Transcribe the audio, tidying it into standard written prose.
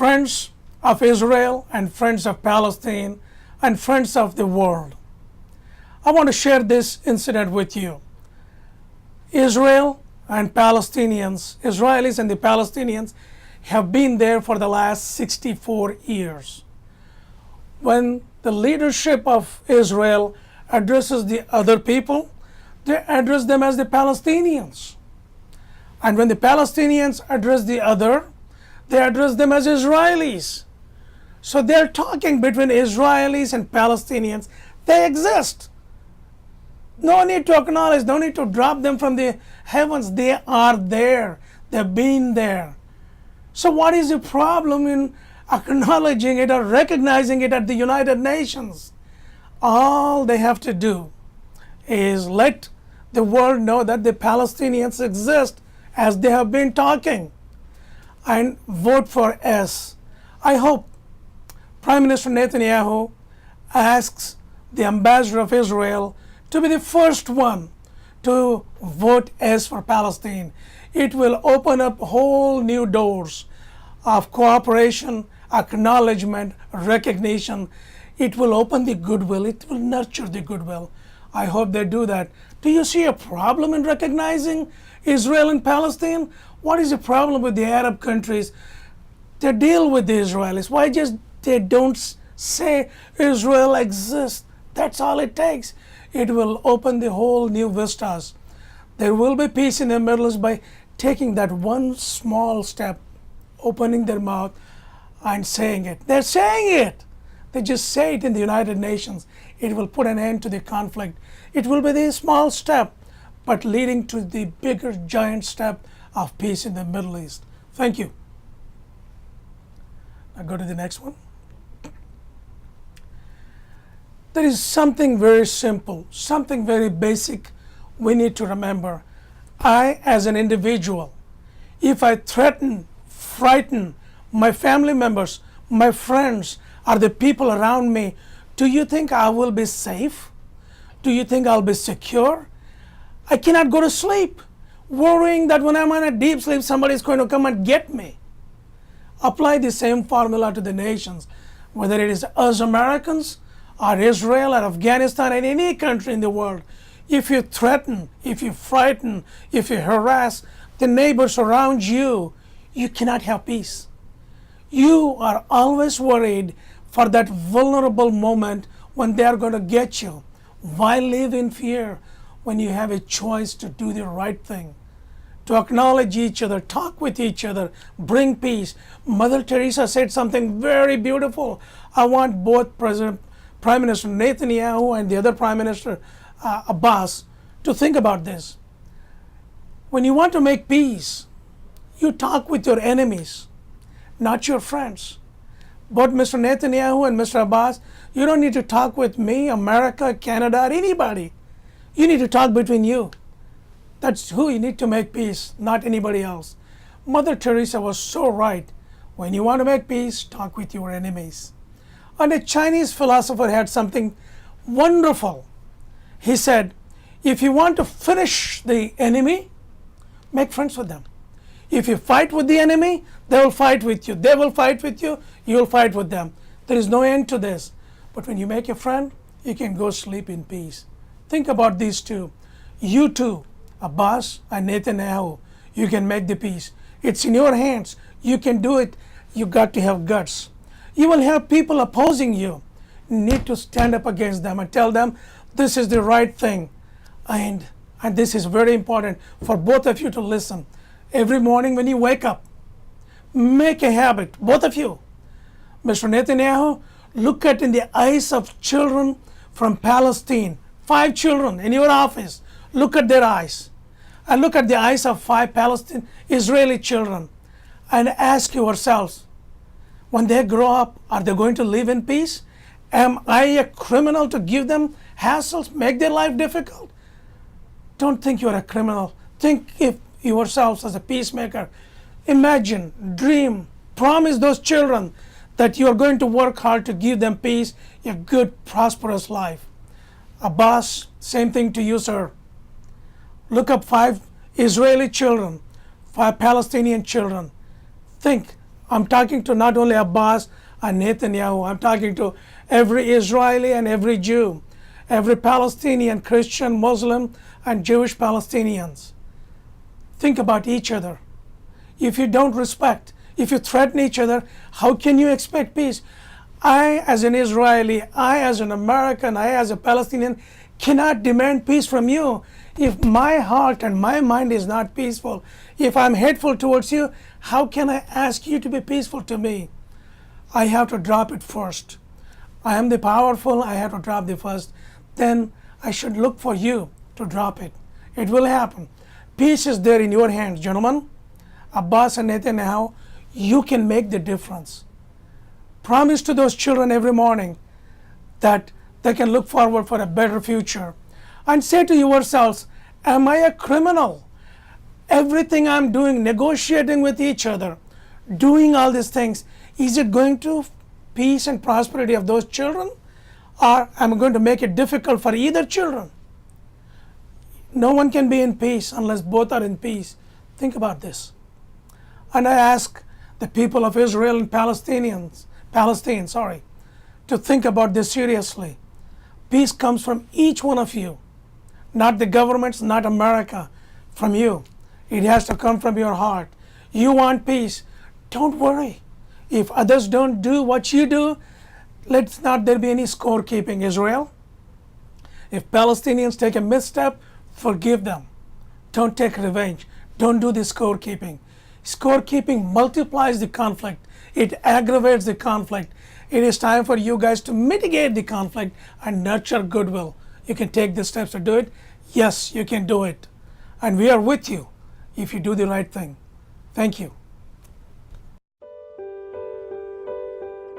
friends of Israel and friends of Palestine and friends of the world. I want to share this incident with you. Israel and Palestinians, Israelis and the Palestinians have been there for the last 64 years. When the leadership of Israel addresses the other people, they address them as the Palestinians. And when the Palestinians address the other, they address them as Israelis. So they're talking between Israelis and Palestinians. They exist. No need to acknowledge, no need to drop them from the heavens. They are there. They've been there. So what is the problem in acknowledging it or recognizing it at the United Nations? All they have to do is let the world know that the Palestinians exist as they have been talking, and vote for yes. I hope Prime Minister Netanyahu asks the ambassador of Israel to be the first one to vote yes for Palestine. It will open up whole new doors of cooperation, acknowledgement, recognition. It will open the goodwill. It will nurture the goodwill. I hope they do that. Do you see a problem in recognizing Israel and Palestine? What is the problem with the Arab countries? They deal with the Israelis. Why just they don't say Israel exists? That's all it takes. It will open the whole new vistas. There will be peace in the Middle East by taking that one small step, opening their mouth and saying it. They're saying it. They just say it in the United Nations. It will put an end to the conflict. It will be the small step, but leading to the bigger giant step of peace in the Middle East. Thank you. Now go to the next one. There is something very simple, something very basic we need to remember. I, as an individual, if I threaten, frighten my family members, my friends, or the people around me, do you think I will be safe? Do you think I'll be secure? I cannot go to sleep worrying that when I'm in a deep sleep, somebody is going to come and get me. Apply the same formula to the nations, whether it is us Americans or Israel or Afghanistan and any country in the world. If you threaten, if you frighten, if you harass the neighbors around you, you cannot have peace. You are always worried for that vulnerable moment when they are going to get you. Why live in fear when you have a choice to do the right thing? To acknowledge each other, talk with each other, bring peace. Mother Teresa said something very beautiful. I want both Prime Minister Netanyahu and the other Prime Minister Abbas to think about this. When you want to make peace, you talk with your enemies, not your friends. Both Mr. Netanyahu and Mr. Abbas, you don't need to talk with me, America, Canada, or anybody. You need to talk between you. That's who you need to make peace, not anybody else. Mother Teresa was so right. When you want to make peace, talk with your enemies. And a Chinese philosopher had something wonderful. He said, if you want to finish the enemy, make friends with them. If you fight with the enemy, they will fight with you. They will fight with you, you will fight with them. There is no end to this. But when you make a friend, you can go sleep in peace. Think about these two. You too, Abbas and Netanyahu, you can make the peace. It's in your hands. You can do it. You got to have guts. You will have people opposing you. You need to stand up against them and tell them this is the right thing. And this is very important for both of you to listen. Every morning when you wake up, make a habit, both of you. Mr. Netanyahu, look at in the eyes of children from Palestine, 5 children in your office. Look at their eyes. And look at the eyes of 5 Palestinian Israeli children and ask yourselves, when they grow up, are they going to live in peace? Am I a criminal to give them hassles, make their life difficult? Don't think you're a criminal. Think of yourselves as a peacemaker. Imagine, dream, promise those children that you are going to work hard to give them peace, a good, prosperous life. Abbas, same thing to you, sir. Look up 5 Israeli children, 5 Palestinian children. Think, I'm talking to not only Abbas and Netanyahu, I'm talking to every Israeli and every Jew, every Palestinian, Christian, Muslim, and Jewish Palestinians. Think about each other. If you don't respect, if you threaten each other, how can you expect peace? I, as an Israeli, I, as an American, I, as a Palestinian, cannot demand peace from you. If my heart and my mind is not peaceful, if I'm hateful towards you, how can I ask you to be peaceful to me? I have to drop it first. I am the powerful, I have to drop the first. Then I should look for you to drop it. It will happen. Peace is there in your hands, gentlemen. Abbas and Netanyahu, you can make the difference. Promise to those children every morning that they can look forward for a better future. And say to yourselves, am I a criminal? Everything I'm doing, negotiating with each other, doing all these things, is it going to peace and prosperity of those children? Or am I going to make it difficult for either children? No one can be in peace unless both are in peace. Think about this. And I ask the people of Israel and Palestine, to think about this seriously. Peace comes from each one of you, not the governments, not America, from you. It has to come from your heart. You want peace. Don't worry. If others don't do what you do, let's not there be any scorekeeping, Israel. If Palestinians take a misstep, forgive them. Don't take revenge. Don't do the scorekeeping. Scorekeeping multiplies the conflict. It aggravates the conflict. It is time for you guys to mitigate the conflict and nurture goodwill. You can take the steps to do it. Yes, you can do it. And we are with you if you do the right thing. Thank you.